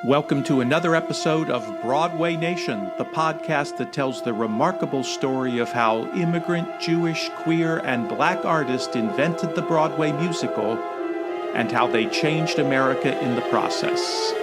Welcome to another episode of Broadway Nation, the podcast that tells the remarkable story of how immigrant, Jewish, queer, and black artists invented the Broadway musical and how they changed America in the process.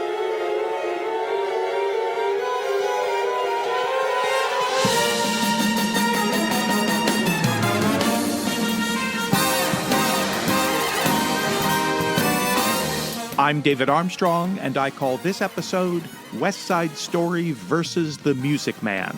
I'm David Armstrong, and I call this episode West Side Story versus the Music Man.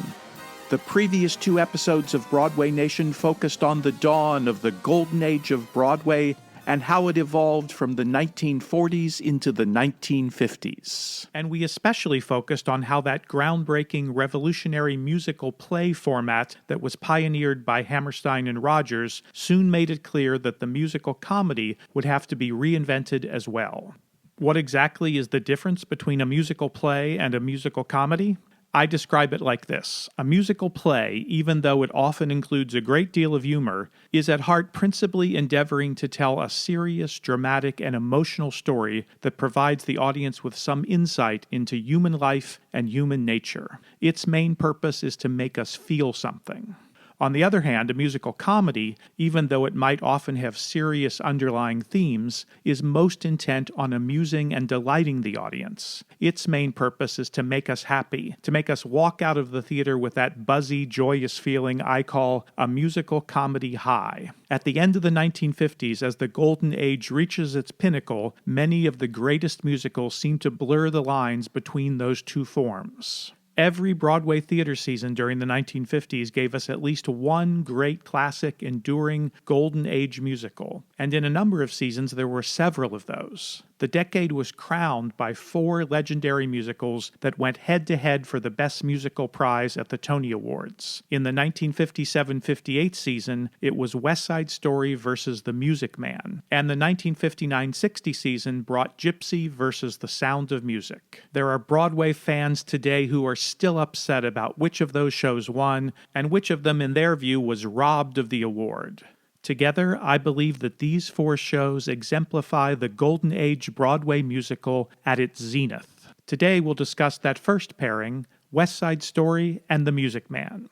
The previous two episodes of Broadway Nation focused on the dawn of the golden age of Broadway and how it evolved from the 1940s into the 1950s. And we especially focused on how that groundbreaking revolutionary musical play format that was pioneered by Hammerstein and Rogers soon made it clear that the musical comedy would have to be reinvented as well. What exactly is the difference between a musical play and a musical comedy? I describe it like this. A musical play, even though it often includes a great deal of humor, is at heart principally endeavoring to tell a serious, dramatic, and emotional story that provides the audience with some insight into human life and human nature. Its main purpose is to make us feel something. On the other hand, a musical comedy, even though it might often have serious underlying themes, is most intent on amusing and delighting the audience. Its main purpose is to make us happy, to make us walk out of the theater with that buzzy, joyous feeling I call a musical comedy high. At the end of the 1950s, as the golden age reaches its pinnacle, many of the greatest musicals seem to blur the lines between those two forms. Every Broadway theater season during the 1950s gave us at least one great classic, enduring, golden age musical, and in a number of seasons there were several of those. The decade was crowned by four legendary musicals that went head-to-head for the Best Musical prize at the Tony Awards. In the 1957-58 season, it was West Side Story versus The Music Man, and the 1959-60 season brought Gypsy versus The Sound of Music. There are Broadway fans today who are still upset about which of those shows won, and which of them, in their view, was robbed of the award. Together, I believe that these four shows exemplify the Golden Age Broadway musical at its zenith. Today, we'll discuss that first pairing, West Side Story and The Music Man.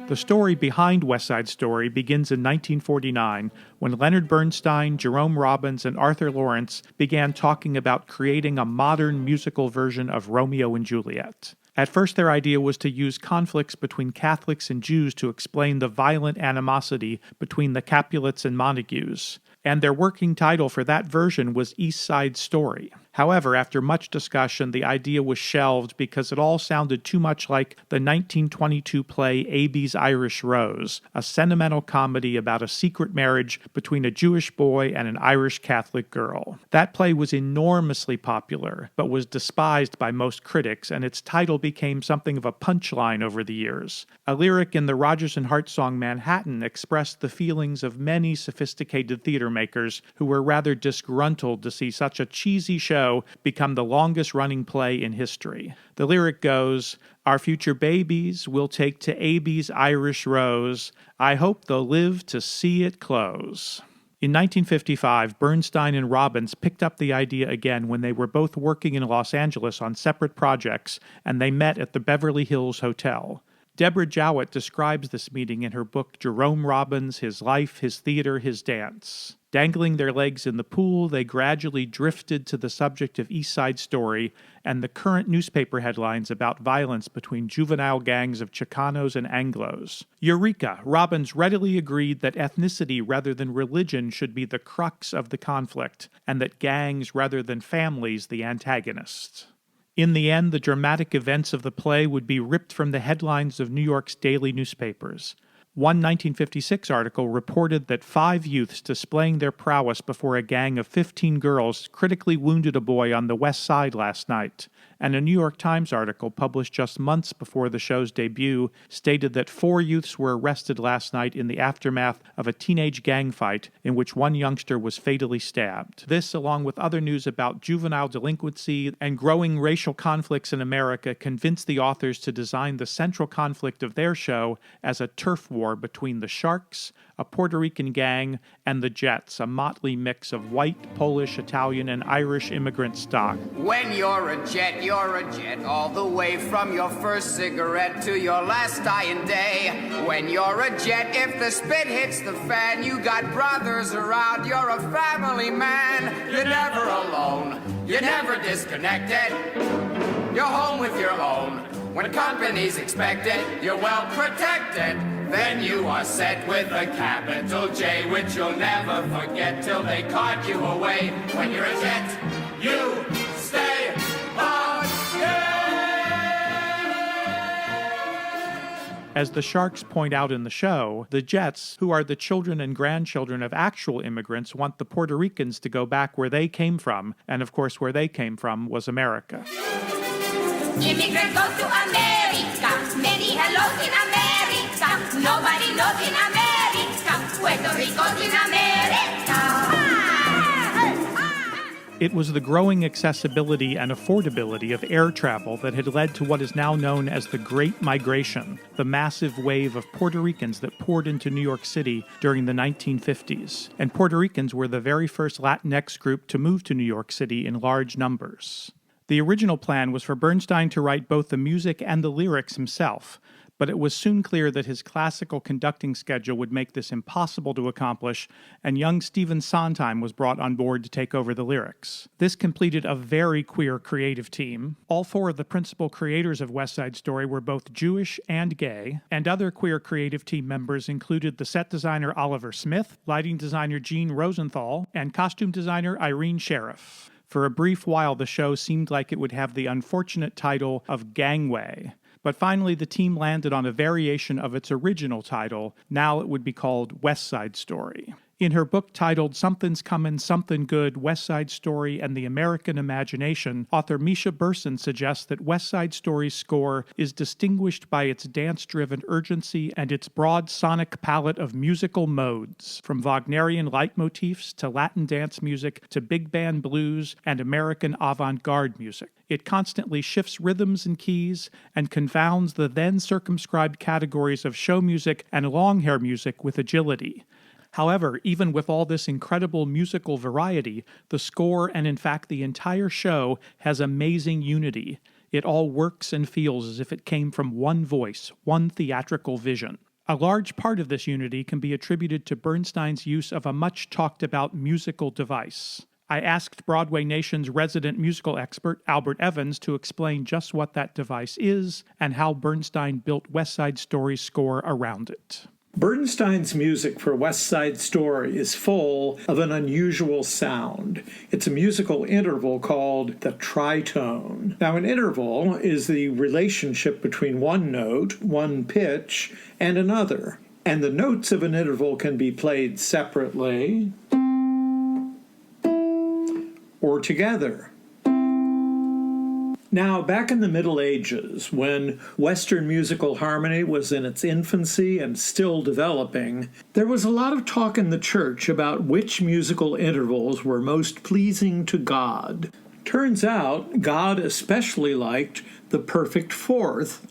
The story behind West Side Story begins in 1949 when Leonard Bernstein, Jerome Robbins, and Arthur Lawrence began talking about creating a modern musical version of Romeo and Juliet. At first, their idea was to use conflicts between Catholics and Jews to explain the violent animosity between the Capulets and Montagues, and their working title for that version was East Side Story. However, after much discussion, the idea was shelved because it all sounded too much like the 1922 play Abe's Irish Rose, a sentimental comedy about a secret marriage between a Jewish boy and an Irish Catholic girl. That play was enormously popular, but was despised by most critics, and its title became something of a punchline over the years. A lyric in the Rodgers and Hart song Manhattan expressed the feelings of many sophisticated theater makers who were rather disgruntled to see such a cheesy show become the longest-running play in history. The lyric goes, "Our future babies will take to Abe's Irish Rose. I hope they'll live to see it close." In 1955, Bernstein and Robbins picked up the idea again when they were both working in Los Angeles on separate projects, and they met at the Beverly Hills Hotel. Deborah Jowett describes this meeting in her book Jerome Robbins, His Life, His Theater, His Dance. Dangling their legs in the pool, they gradually drifted to the subject of East Side Story and the current newspaper headlines about violence between juvenile gangs of Chicanos and Anglos. Eureka! Robbins readily agreed that ethnicity rather than religion should be the crux of the conflict, and that gangs rather than families the antagonists. In the end, the dramatic events of the play would be ripped from the headlines of New York's daily newspapers. One 1956 article reported that 5 youths displaying their prowess before a gang of 15 girls critically wounded a boy on the West Side last night, and a New York Times article published just months before the show's debut stated that 4 youths were arrested last night in the aftermath of a teenage gang fight in which one youngster was fatally stabbed. This, along with other news about juvenile delinquency and growing racial conflicts in America, convinced the authors to design the central conflict of their show as a turf war war between the Sharks, a Puerto Rican gang, and the Jets, a motley mix of white, Polish, Italian, and Irish immigrant stock. When you're a jet, all the way from your first cigarette to your last dying day. When you're a jet, if the spit hits the fan, you got brothers around, you're a family man. You're never alone, you're never disconnected. You're home with your own. When company's expected, you're well protected. Then you are set with a capital J, which you'll never forget till they cart you away. When you're a jet, you stay on. As the Sharks point out in the show, the Jets, who are the children and grandchildren of actual immigrants, want the Puerto Ricans to go back where they came from, and of course where they came from was America. Immigrants go to America, many hellos in America, nobody knows in America, Puerto Rico's in America. It was the growing accessibility and affordability of air travel that had led to what is now known as the Great Migration, the massive wave of Puerto Ricans that poured into New York City during the 1950s. And Puerto Ricans were the very first Latinx group to move to New York City in large numbers. The original plan was for Bernstein to write both the music and the lyrics himself, but it was soon clear that his classical conducting schedule would make this impossible to accomplish, and young Stephen Sondheim was brought on board to take over the lyrics. This completed a very queer creative team. All four of the principal creators of West Side Story were both Jewish and gay, and other queer creative team members included the set designer Oliver Smith, lighting designer Gene Rosenthal, and costume designer Irene Sheriff. For a brief while, the show seemed like it would have the unfortunate title of Gangway, but finally the team landed on a variation of its original title. Now it would be called West Side Story. In her book titled Something's Comin', Something Good, West Side Story and the American Imagination, author Misha Burson suggests that West Side Story's score is distinguished by its dance-driven urgency and its broad sonic palette of musical modes, from Wagnerian leitmotifs to Latin dance music to big band blues and American avant-garde music. It constantly shifts rhythms and keys and confounds the then circumscribed categories of show music and long hair music with agility. However, even with all this incredible musical variety, the score and in fact the entire show has amazing unity. It all works and feels as if it came from one voice, one theatrical vision. A large part of this unity can be attributed to Bernstein's use of a much talked about musical device. I asked Broadway Nation's resident musical expert, Albert Evans, to explain just what that device is and how Bernstein built West Side Story's score around it. Bernstein's music for West Side Story is full of an unusual sound. It's a musical interval called the tritone. Now, an interval is the relationship between one note, one pitch, and another. And the notes of an interval can be played separately or together. Now, back in the Middle Ages, when Western musical harmony was in its infancy and still developing, there was a lot of talk in the church about which musical intervals were most pleasing to God. Turns out, God especially liked the perfect fourth,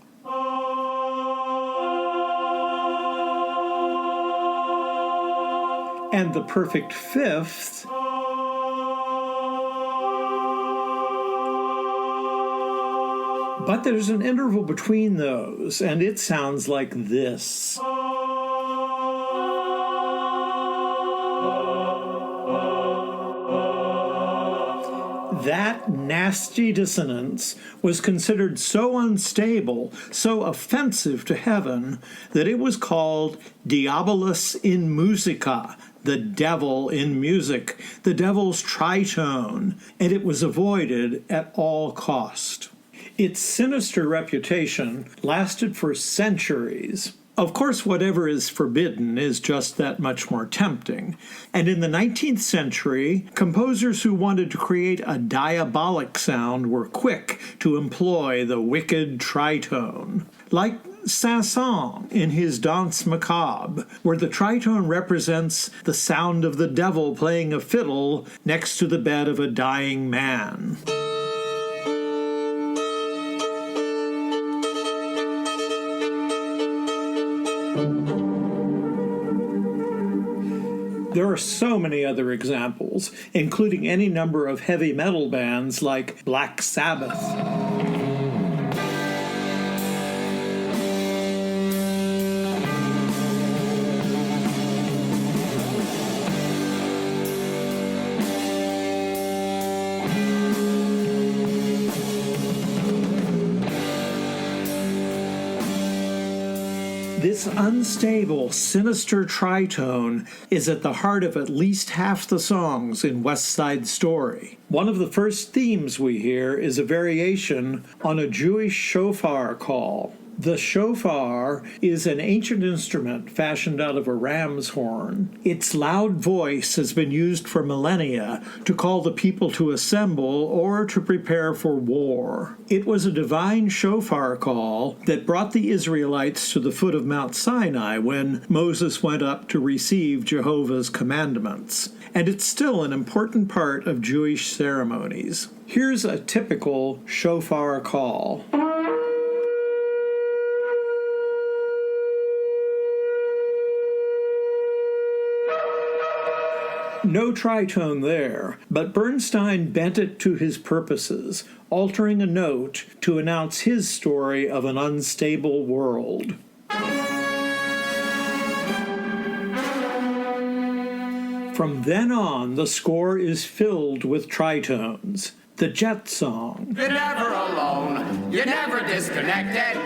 and the perfect fifth, but there's an interval between those, and it sounds like this. That nasty dissonance was considered so unstable, so offensive to heaven, that it was called Diabolus in Musica, the devil in music, the devil's tritone, and it was avoided at all cost. Its sinister reputation lasted for centuries. Of course, whatever is forbidden is just that much more tempting. And in the 19th century, composers who wanted to create a diabolic sound were quick to employ the wicked tritone. Like Saint-Saëns in his Danse Macabre, where the tritone represents the sound of the devil playing a fiddle next to the bed of a dying man. There are so many other examples, including any number of heavy metal bands like Black Sabbath. This unstable, sinister tritone is at the heart of at least half the songs in West Side Story. One of the first themes we hear is a variation on a Jewish shofar call. The shofar is an ancient instrument fashioned out of a ram's horn. Its loud voice has been used for millennia to call the people to assemble or to prepare for war. It was a divine shofar call that brought the Israelites to the foot of Mount Sinai when Moses went up to receive Jehovah's commandments. And it's still an important part of Jewish ceremonies. Here's a typical shofar call. No tritone there, but Bernstein bent it to his purposes, altering a note to announce his story of an unstable world. From then on, the score is filled with tritones. The Jet Song. You're never alone. You're never disconnected.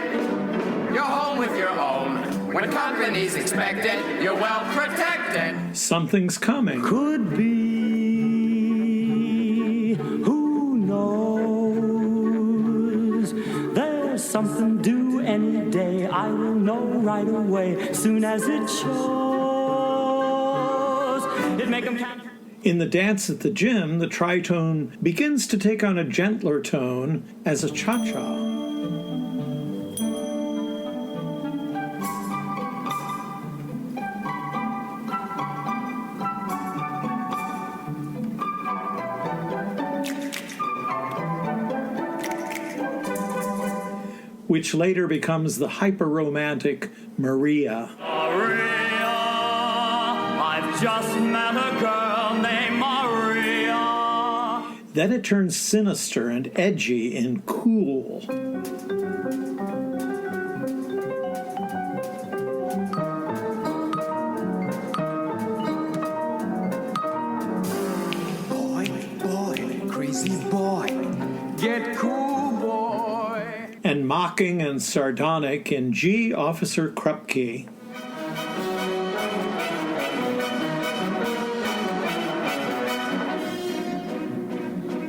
You're home with your own. When company's expected, you're well protected. Something's Coming. Could be, who knows? There's something due any day. I will know right away, soon as it shows. It make 'em count. In the dance at the gym, the tritone begins to take on a gentler tone as a cha-cha. Which later becomes the hyper-romantic Maria. Maria, I've just met a girl named Maria. Then it turns sinister and edgy and cool. Boy, crazy boy, get cool, boy. And mocking and sardonic in G. Officer Krupke.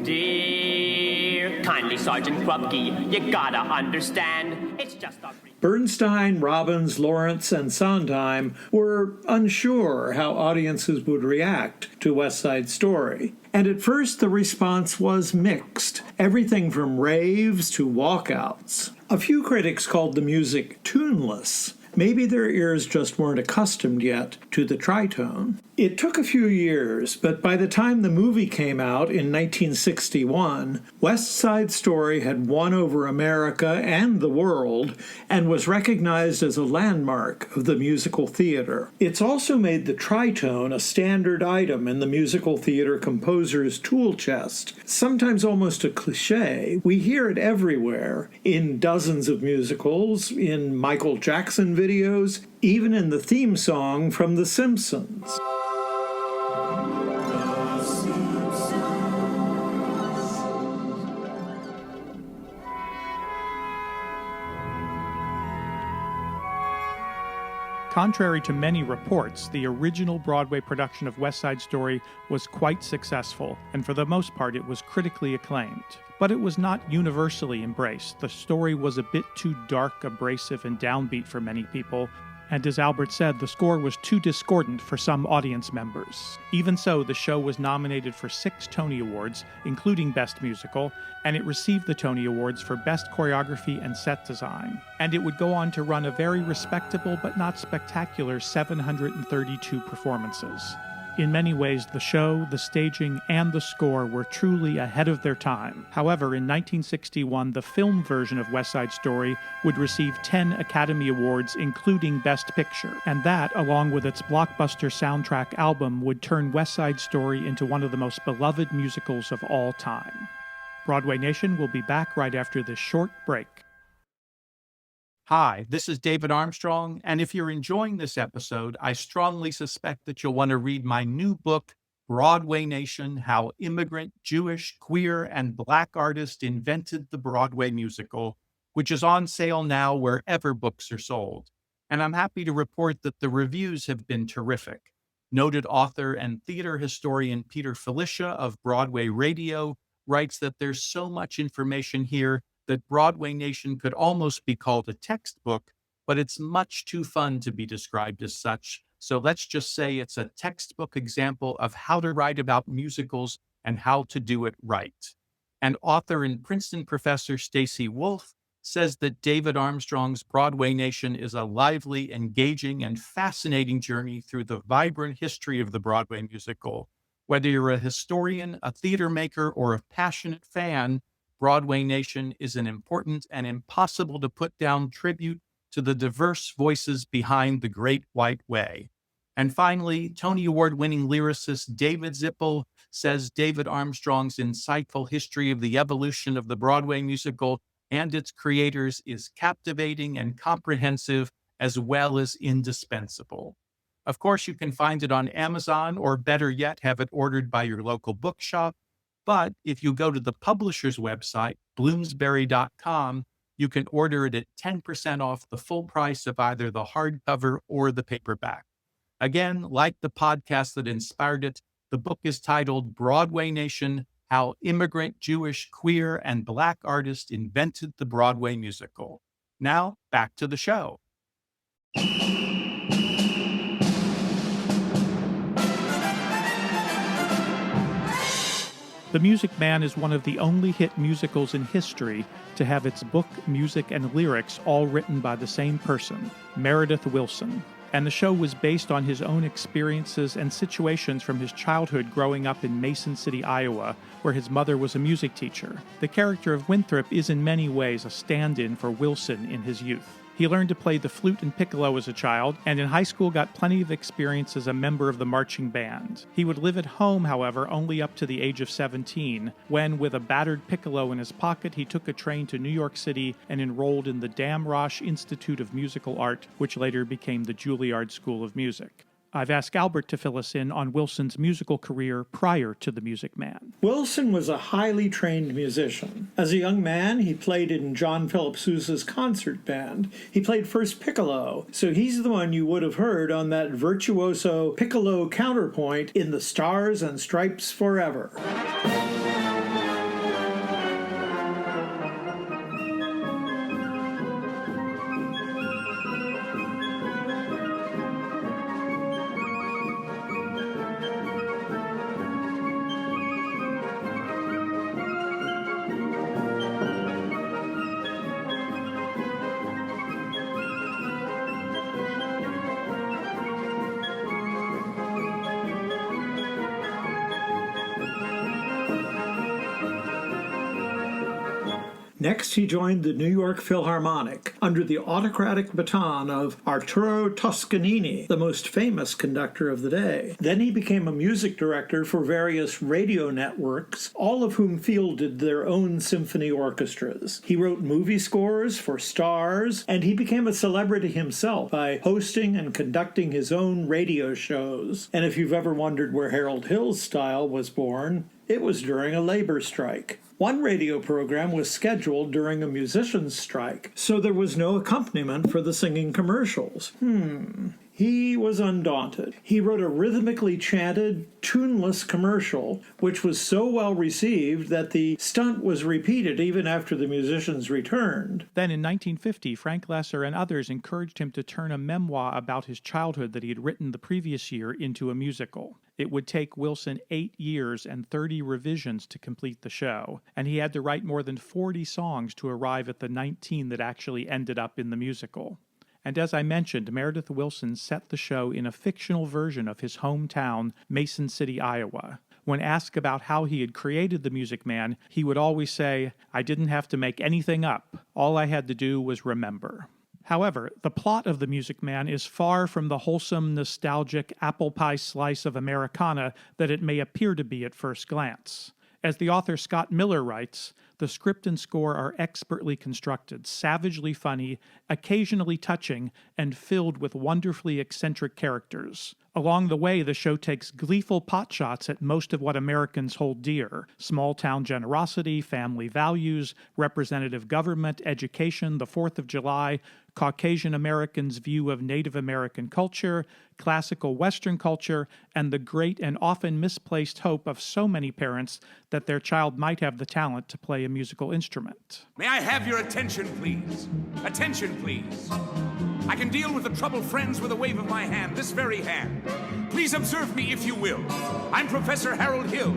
Dear kindly Sergeant Krupke, you gotta understand, it's just a... Bernstein, Robbins, Lawrence, and Sondheim were unsure how audiences would react to West Side Story. And at first the response was mixed, everything from raves to walkouts. A few critics called the music tuneless. Maybe their ears just weren't accustomed yet to the tritone. It took a few years, but by the time the movie came out in 1961, West Side Story had won over America and the world and was recognized as a landmark of the musical theater. It's also made the tritone a standard item in the musical theater composer's tool chest, sometimes almost a cliché. We hear it everywhere, in dozens of musicals, in Michael Jackson videos, even in the theme song from The Simpsons. Contrary to many reports, the original Broadway production of West Side Story was quite successful, and for the most part it was critically acclaimed. But it was not universally embraced. The story was a bit too dark, abrasive, and downbeat for many people, and as Albert said, the score was too discordant for some audience members. Even so, the show was nominated for 6 Tony Awards, including Best Musical, and it received the Tony Awards for Best Choreography and Set Design. And it would go on to run a very respectable but not spectacular 732 performances. In many ways, the show, the staging, and the score were truly ahead of their time. However, in 1961, the film version of West Side Story would receive 10 Academy Awards, including Best Picture. And that, along with its blockbuster soundtrack album, would turn West Side Story into one of the most beloved musicals of all time. Broadway Nation will be back right after this short break. Hi, this is David Armstrong, and if you're enjoying this episode, I strongly suspect that you'll want to read my new book, Broadway Nation: How Immigrant, Jewish, Queer, and Black Artists Invented the Broadway Musical, which is on sale now wherever books are sold. And I'm happy to report that the reviews have been terrific. Noted author and theater historian Peter Felicia of Broadway Radio writes that there's so much information here that Broadway Nation could almost be called a textbook, but it's much too fun to be described as such. So let's just say it's a textbook example of how to write about musicals and how to do it right. And author and Princeton professor Stacy Wolf says that David Armstrong's Broadway Nation is a lively, engaging, and fascinating journey through the vibrant history of the Broadway musical. Whether you're a historian, a theater maker, or a passionate fan, Broadway Nation is an important and impossible to put down tribute to the diverse voices behind the Great White Way. And finally, Tony Award-winning lyricist David Zippel says David Armstrong's insightful history of the evolution of the Broadway musical and its creators is captivating and comprehensive, as well as indispensable. Of course, you can find it on Amazon, or better yet, have it ordered by your local bookshop. But if you go to the publisher's website, bloomsbury.com, you can order it at 10% off the full price of either the hardcover or the paperback. Again, like the podcast that inspired it, the book is titled Broadway Nation: How Immigrant, Jewish, Queer, and Black Artists Invented the Broadway Musical. Now, back to the show. The Music Man is one of the only hit musicals in history to have its book, music, and lyrics all written by the same person, Meredith Willson. And the show was based on his own experiences and situations from his childhood growing up in Mason City, Iowa, where his mother was a music teacher. The character of Winthrop is in many ways a stand-in for Wilson in his youth. He learned to play the flute and piccolo as a child, and in high school got plenty of experience as a member of the marching band. He would live at home, however, only up to the age of 17, when, with a battered piccolo in his pocket, he took a train to New York City and enrolled in the Damrosch Institute of Musical Art, which later became the Juilliard School of Music. I've asked Albert to fill us in on Wilson's musical career prior to The Music Man. Wilson was a highly trained musician. As a young man, he played in John Philip Sousa's concert band. He played first piccolo, so he's the one you would have heard on that virtuoso piccolo counterpoint in The Stars and Stripes Forever. Next, he joined the New York Philharmonic under the autocratic baton of Arturo Toscanini, the most famous conductor of the day. Then he became a music director for various radio networks, all of whom fielded their own symphony orchestras. He wrote movie scores for Stars, and he became a celebrity himself by hosting and conducting his own radio shows. And if you've ever wondered where Harold Hill's style was born, it was during a labor strike. One radio program was scheduled during a musician's strike, so there was no accompaniment for the singing commercials. He was undaunted. He wrote a rhythmically chanted, tuneless commercial, which was so well received that the stunt was repeated even after the musicians returned. Then in 1950, Frank Lesser and others encouraged him to turn a memoir about his childhood that he had written the previous year into a musical. It would take Wilson 8 years and 30 revisions to complete the show, and he had to write more than 40 songs to arrive at the 19 that actually ended up in the musical. And as I mentioned, Meredith Willson set the show in a fictional version of his hometown, Mason City, Iowa. When asked about how he had created the Music Man, he would always say, "I didn't have to make anything up. All I had to do was remember." However, the plot of The Music Man is far from the wholesome, nostalgic apple pie slice of Americana that it may appear to be at first glance. As the author Scott Miller writes, the script and score are expertly constructed, savagely funny, occasionally touching, and filled with wonderfully eccentric characters. Along the way, the show takes gleeful potshots at most of what Americans hold dear: small-town generosity, family values, representative government, education, the 4th of July, Caucasian Americans' view of Native American culture, classical Western culture, and the great and often misplaced hope of so many parents that their child might have the talent to play a musical instrument. May I have your attention, please? Attention, please. I can deal with the troubled friends with a wave of my hand, this very hand. Please observe me if you will. I'm Professor Harold Hill,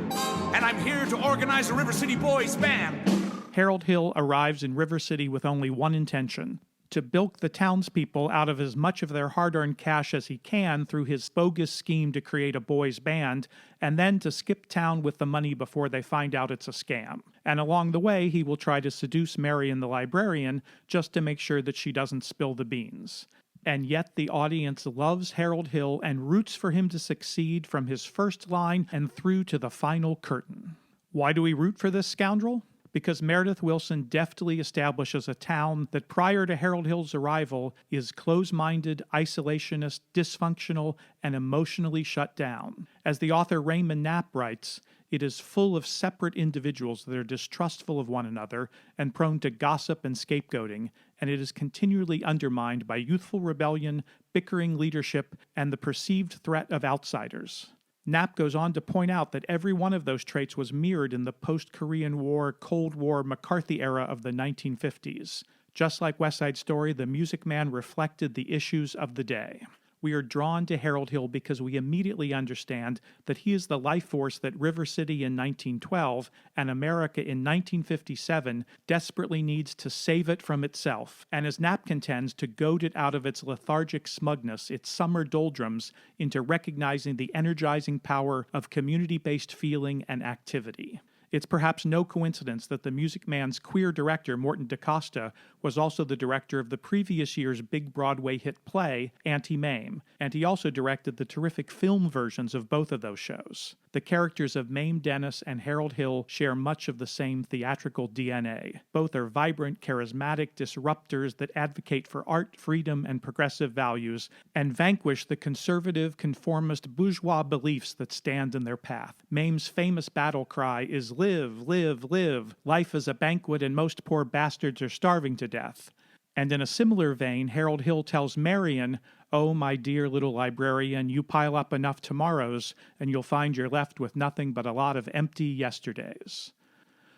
and I'm here to organize a River City Boys band. Harold Hill arrives in River City with only one intention: to bilk the townspeople out of as much of their hard-earned cash as he can through his bogus scheme to create a boys' band, and then to skip town with the money before they find out it's a scam. And along the way, he will try to seduce Marion the librarian just to make sure that she doesn't spill the beans. And yet the audience loves Harold Hill and roots for him to succeed from his first line and through to the final curtain. Why do we root for this scoundrel? Because Meredith Willson deftly establishes a town that prior to Harold Hill's arrival is close-minded, isolationist, dysfunctional, and emotionally shut down. As the author Raymond Knapp writes, it is full of separate individuals that are distrustful of one another and prone to gossip and scapegoating, and it is continually undermined by youthful rebellion, bickering leadership, and the perceived threat of outsiders. Knapp goes on to point out that every one of those traits was mirrored in the post-Korean War, Cold War, McCarthy era of the 1950s. Just like West Side Story, The Music Man reflected the issues of the day. We are drawn to Harold Hill because we immediately understand that he is the life force that River City in 1912 and America in 1957 desperately needs to save it from itself, and as Knapp contends, to goad it out of its lethargic smugness, its summer doldrums, into recognizing the energizing power of community-based feeling and activity. It's perhaps no coincidence that The Music Man's queer director, Morton DaCosta, was also the director of the previous year's big Broadway hit play, Auntie Mame, and he also directed the terrific film versions of both of those shows. The characters of Mame Dennis and Harold Hill share much of the same theatrical DNA. Both are vibrant, charismatic disruptors that advocate for art, freedom, and progressive values, and vanquish the conservative, conformist, bourgeois beliefs that stand in their path. Mame's famous battle cry is "Live, live, live. Life is a banquet and most poor bastards are starving to death." And in a similar vein, Harold Hill tells Marion, "Oh, my dear little librarian, you pile up enough tomorrows, and you'll find you're left with nothing but a lot of empty yesterdays."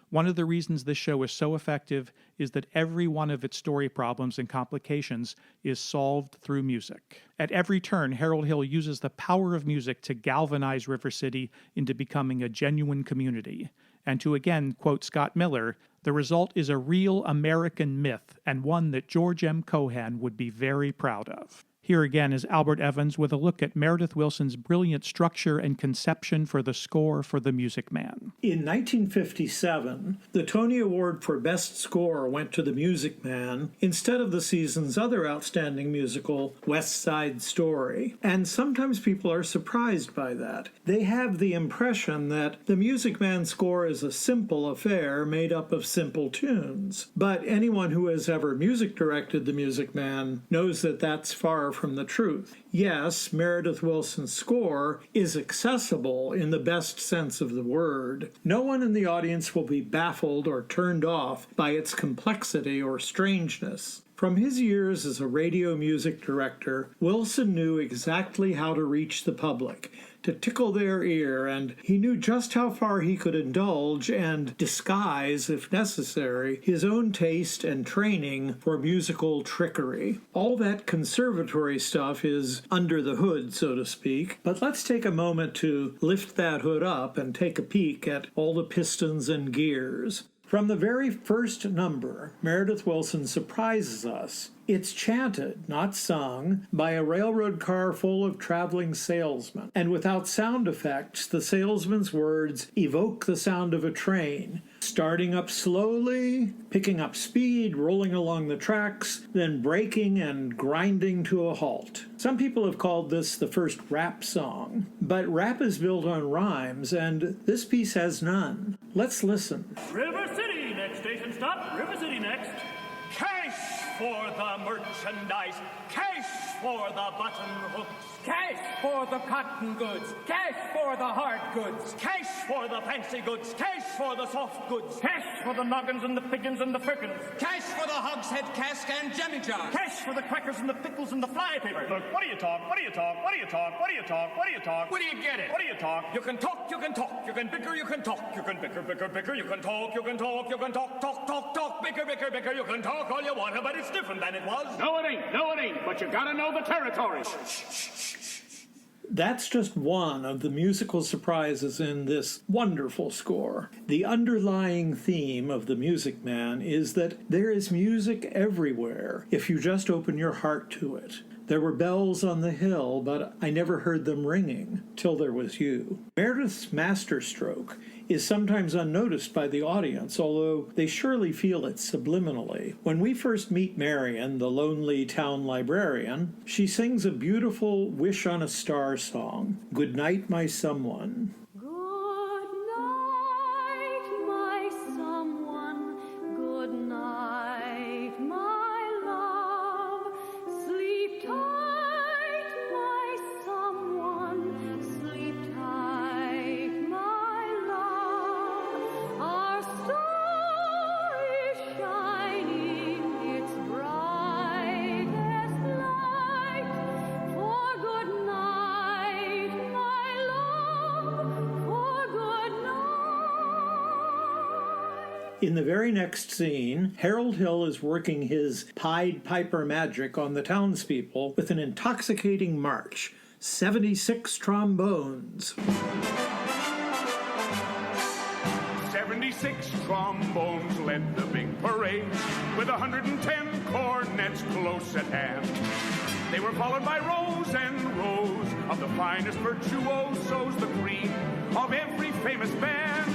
One of the reasons this show is so effective is that every one of its story problems and complications is solved through music. At every turn, Harold Hill uses the power of music to galvanize River City into becoming a genuine community. And to again quote Scott Miller, the result is a real American myth, and one that George M. Cohan would be very proud of. Here again is Albert Evans with a look at Meredith Willson's brilliant structure and conception for the score for The Music Man. In 1957, the Tony Award for Best Score went to The Music Man instead of the season's other outstanding musical, West Side Story. And sometimes people are surprised by that. They have the impression that The Music Man score is a simple affair made up of simple tunes. But anyone who has ever music directed The Music Man knows that that's far from the truth. Yes, Meredith Willson's score is accessible in the best sense of the word. No one in the audience will be baffled or turned off by its complexity or strangeness. From his years as a radio music director, Willson knew exactly how to reach the public, to tickle their ear, and he knew just how far he could indulge and disguise, if necessary, his own taste and training for musical trickery. All that conservatory stuff is under the hood, so to speak, but let's take a moment to lift that hood up and take a peek at all the pistons and gears. From the very first number, Meredith Willson surprises us. It's chanted, not sung, by a railroad car full of traveling salesmen. And without sound effects, the salesman's words evoke the sound of a train, starting up slowly, picking up speed, rolling along the tracks, then braking and grinding to a halt. Some people have called this the first rap song, but rap is built on rhymes, and this piece has none. Let's listen. River City, next station stop. River City next. Cash for the merchandise. Cash for the button hooks. Cash for the cotton goods. Cash for the hard goods. Cash for the fancy goods. Cash for the soft goods. Cash for the noggins and the piggins and the firkins. Cash for the hogshead cask and jemmy jar. Cash for the crackers and the pickles and the fly paper. Look, what do you talk? What do you talk? What do you talk? What do you talk? What do you talk? Where do you get it? What do you talk? You can talk, you can talk, you can bicker, you can talk, you can bicker, bicker, bicker, you can talk, you can talk, you can talk, talk, talk, talk, bicker, bicker, bicker, you can talk all you want, but it's different than it was. No, it ain't. No, it ain't. But you gotta know the territory. That's just one of the musical surprises in this wonderful score. The underlying theme of The Music Man is that there is music everywhere if you just open your heart to it. There were bells on the hill, but I never heard them ringing till there was you. Meredith's masterstroke is sometimes unnoticed by the audience, although they surely feel it subliminally. When we first meet Marian, the lonely town librarian, she sings a beautiful Wish on a Star song, Good Night, My Someone. Good night, my someone. Good night, my love. Sleep tight, my someone. Sleep tight, my love. Our star is shining its brightest light. For good night, my love. For good night. In the very next scene, Harold Hill is working his Pied Piper magic on the townspeople with an intoxicating march. 76 trombones. 76 trombones led the big parade, with 110 cornets close at hand. They were followed by rows and rows of the finest virtuosos, the cream of every famous band.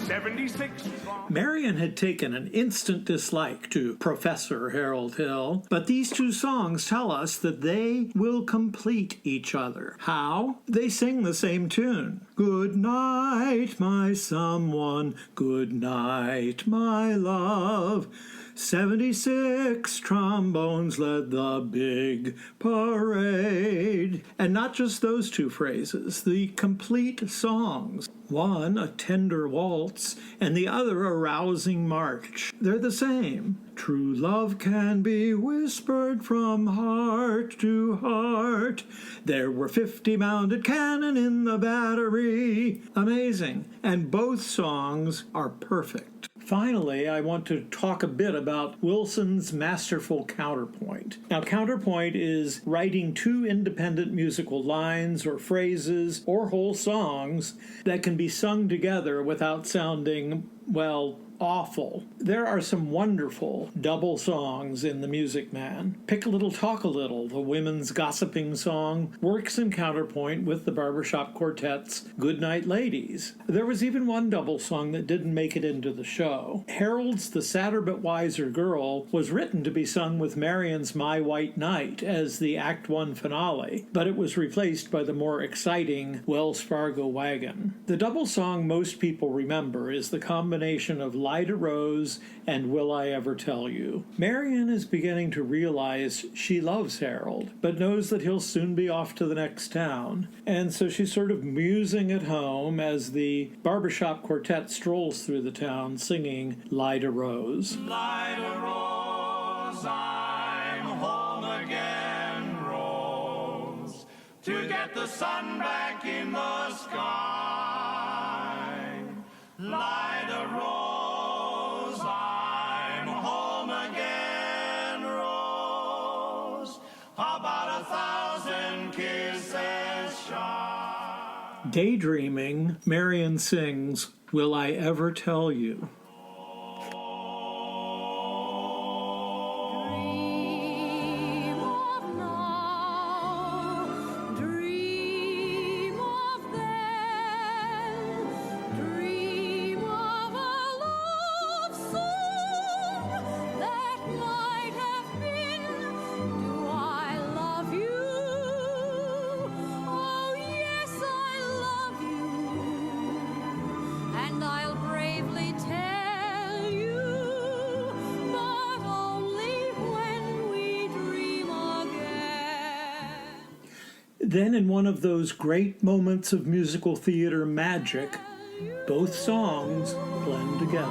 76 trombones. Marian had taken an instant dislike to Professor Harold Hill, but these two songs tell us that they will complete each other. How? They sing the same tune. Good night, my someone. Good night, my love. 76 trombones led the big parade. And not just those two phrases, the complete songs. One, a tender waltz, and the other, a rousing march. They're the same. True love can be whispered from heart to heart. There were 50 mounted cannon in the battery. Amazing. And both songs are perfect. Finally, I want to talk a bit about Wilson's masterful counterpoint. Now, counterpoint is writing two independent musical lines or phrases or whole songs that can be sung together without sounding, well, awful. There are some wonderful double songs in The Music Man. Pick a Little, Talk a Little, the women's gossiping song, works in counterpoint with the Barbershop Quartet's Goodnight Ladies. There was even one double song that didn't make it into the show. Harold's The Sadder But Wiser Girl was written to be sung with Marian's My White Knight as the Act 1 finale, but it was replaced by the more exciting Wells Fargo Wagon. The double song most people remember is the combination of Light a Rose and Will I Ever Tell You. Marian is beginning to realize she loves Harold, but knows that he'll soon be off to the next town. And so she's sort of musing at home as the Barbershop Quartet strolls through the town singing Light a Rose. Light a rose, I'm home again, Rose, to get the sun back in the sky. Light a rose, I'm home again, Rose, about 1,000 kisses shy. Daydreaming, Marian sings Will I Ever Tell You. Then, in one of those great moments of musical theater magic, both songs blend together.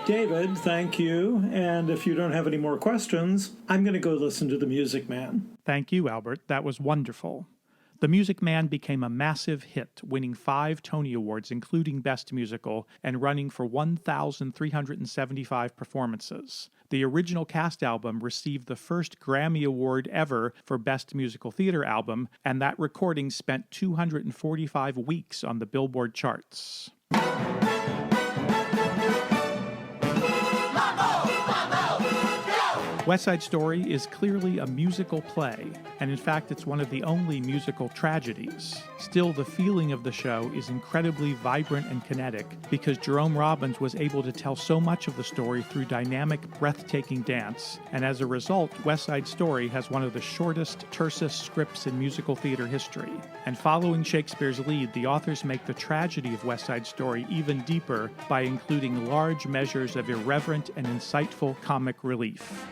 David, thank you. And if you don't have any more questions, I'm going to go listen to The Music Man. Thank you, Albert. That was wonderful. The Music Man became a massive hit, winning 5 Tony Awards, including Best Musical, and running for 1,375 performances. The original cast album received the first Grammy Award ever for Best Musical Theater Album, and that recording spent 245 weeks on the Billboard charts. West Side Story is clearly a musical play, and in fact it's one of the only musical tragedies. Still, the feeling of the show is incredibly vibrant and kinetic because Jerome Robbins was able to tell so much of the story through dynamic, breathtaking dance, and as a result, West Side Story has one of the shortest, tersest scripts in musical theater history. And following Shakespeare's lead, the authors make the tragedy of West Side Story even deeper by including large measures of irreverent and insightful comic relief.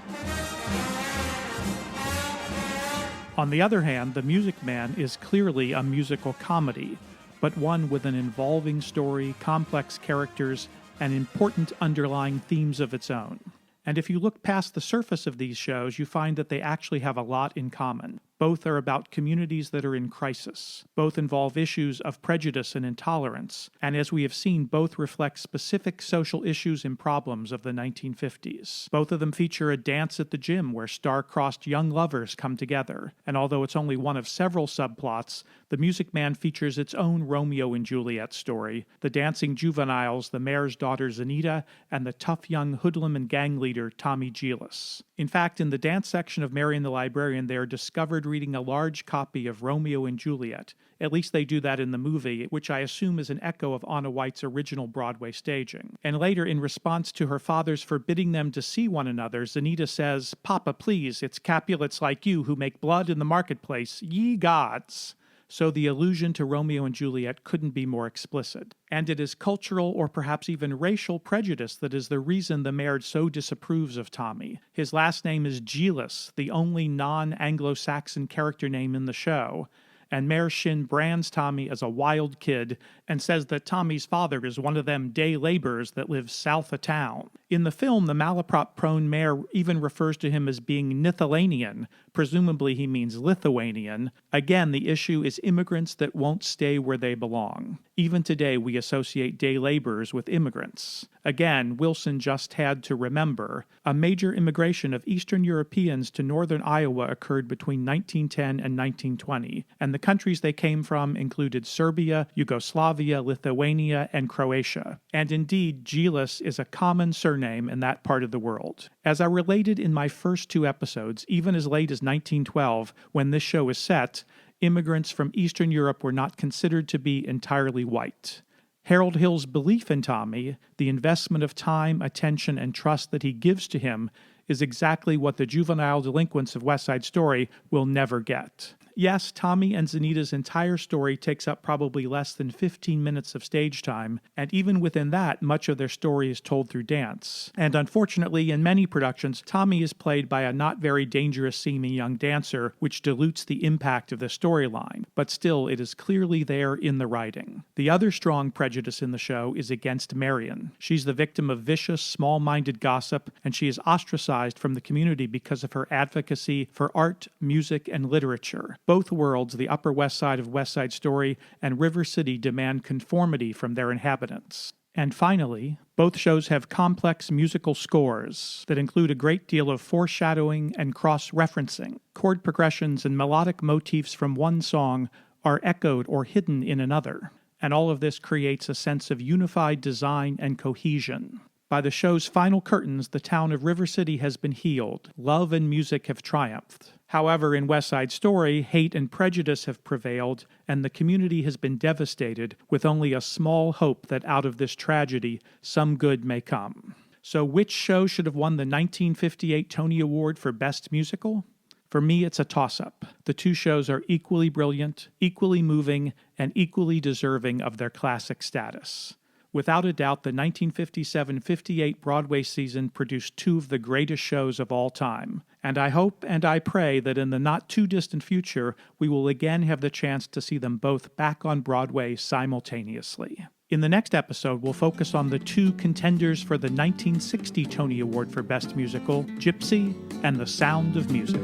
On the other hand, The Music Man is clearly a musical comedy, but one with an involving story, complex characters, and important underlying themes of its own. And if you look past the surface of these shows, you find that they actually have a lot in common. Both are about communities that are in crisis. Both involve issues of prejudice and intolerance, and as we have seen, both reflect specific social issues and problems of the 1950s. Both of them feature a dance at the gym where star-crossed young lovers come together, and although it's only one of several subplots, The Music Man features its own Romeo and Juliet story, the dancing juveniles, the mayor's daughter Zanita, and the tough young hoodlum and gang leader Tommy Gillis. In fact, in the dance section of Mary and the Librarian, they are discovered reading a large copy of Romeo and Juliet. At least they do that in the movie, which I assume is an echo of Anna White's original Broadway staging. And later, in response to her father's forbidding them to see one another, Zanita says, "Papa, please, it's Capulets like you who make blood in the marketplace, ye gods." So the allusion to Romeo and Juliet couldn't be more explicit. And it is cultural or perhaps even racial prejudice that is the reason the mayor so disapproves of Tommy. His last name is Gillis, the only non-Anglo-Saxon character name in the show, and Mayor Shin brands Tommy as a wild kid and says that Tommy's father is one of them day laborers that lives south of town. In the film, the malaprop-prone mayor even refers to him as being Nithalanian. Presumably he means Lithuanian. Again, the issue is immigrants that won't stay where they belong. Even today, we associate day laborers with immigrants. Again, Wilson just had to remember, a major immigration of Eastern Europeans to northern Iowa occurred between 1910 and 1920, and the countries they came from included Serbia, Yugoslavia, Lithuania, and Croatia. And indeed, Gillis is a common surname in that part of the world. As I related in my first 2 episodes, even as late as 1912, when this show is set, immigrants from Eastern Europe were not considered to be entirely white. Harold Hill's belief in Tommy, the investment of time, attention, and trust that he gives to him, is exactly what the juvenile delinquents of West Side Story will never get. Yes, Tommy and Zanita's entire story takes up probably less than 15 minutes of stage time, and even within that, much of their story is told through dance. And unfortunately, in many productions, Tommy is played by a not very dangerous-seeming young dancer, which dilutes the impact of the storyline, but still, it is clearly there in the writing. The other strong prejudice in the show is against Marion. She's the victim of vicious, small-minded gossip, and she is ostracized from the community because of her advocacy for art, music, and literature. Both worlds, the Upper West Side of West Side Story and River City, demand conformity from their inhabitants. And finally, both shows have complex musical scores that include a great deal of foreshadowing and cross-referencing. Chord progressions and melodic motifs from one song are echoed or hidden in another, and all of this creates a sense of unified design and cohesion. By the show's final curtains, the town of River City has been healed. Love and music have triumphed. However, in West Side Story, hate and prejudice have prevailed, and the community has been devastated, with only a small hope that out of this tragedy, some good may come. So which show should have won the 1958 Tony Award for Best Musical? For me, it's a toss-up. The two shows are equally brilliant, equally moving, and equally deserving of their classic status. Without a doubt, the 1957-58 Broadway season produced two of the greatest shows of all time, and I hope and I pray that in the not-too-distant future, we will again have the chance to see them both back on Broadway simultaneously. In the next episode, we'll focus on the two contenders for the 1960 Tony Award for Best Musical, Gypsy and The Sound of Music.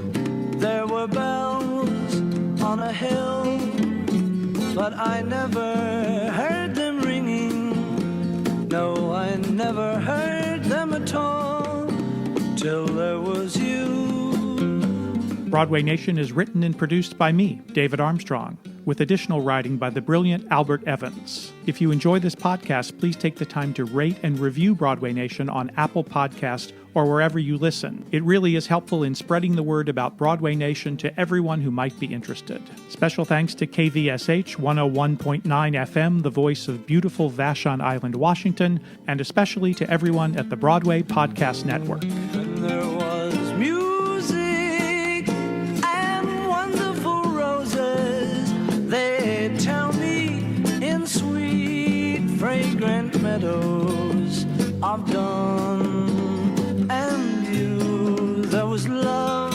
There were bells on a hill, but I never heard them ringing. No, I never heard them at all, till there was you. Broadway Nation is written and produced by me, David Armstrong, with additional writing by the brilliant Albert Evans. If you enjoy this podcast, please take the time to rate and review Broadway Nation on Apple Podcasts or wherever you listen. It really is helpful in spreading the word about Broadway Nation to everyone who might be interested. Special thanks to KVSH 101.9 FM, the voice of beautiful Vashon Island, Washington, and especially to everyone at the Broadway Podcast Network. And there was music and wonderful roses, they tell me, in sweet, fragrant meadows of dawn. And you, there was love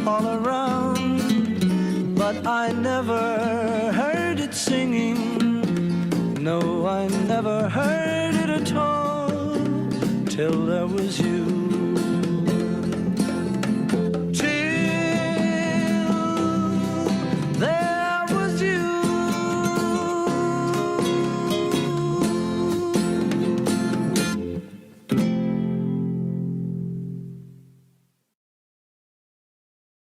all around, but I never heard it singing. No, I never heard it at all, till there was you.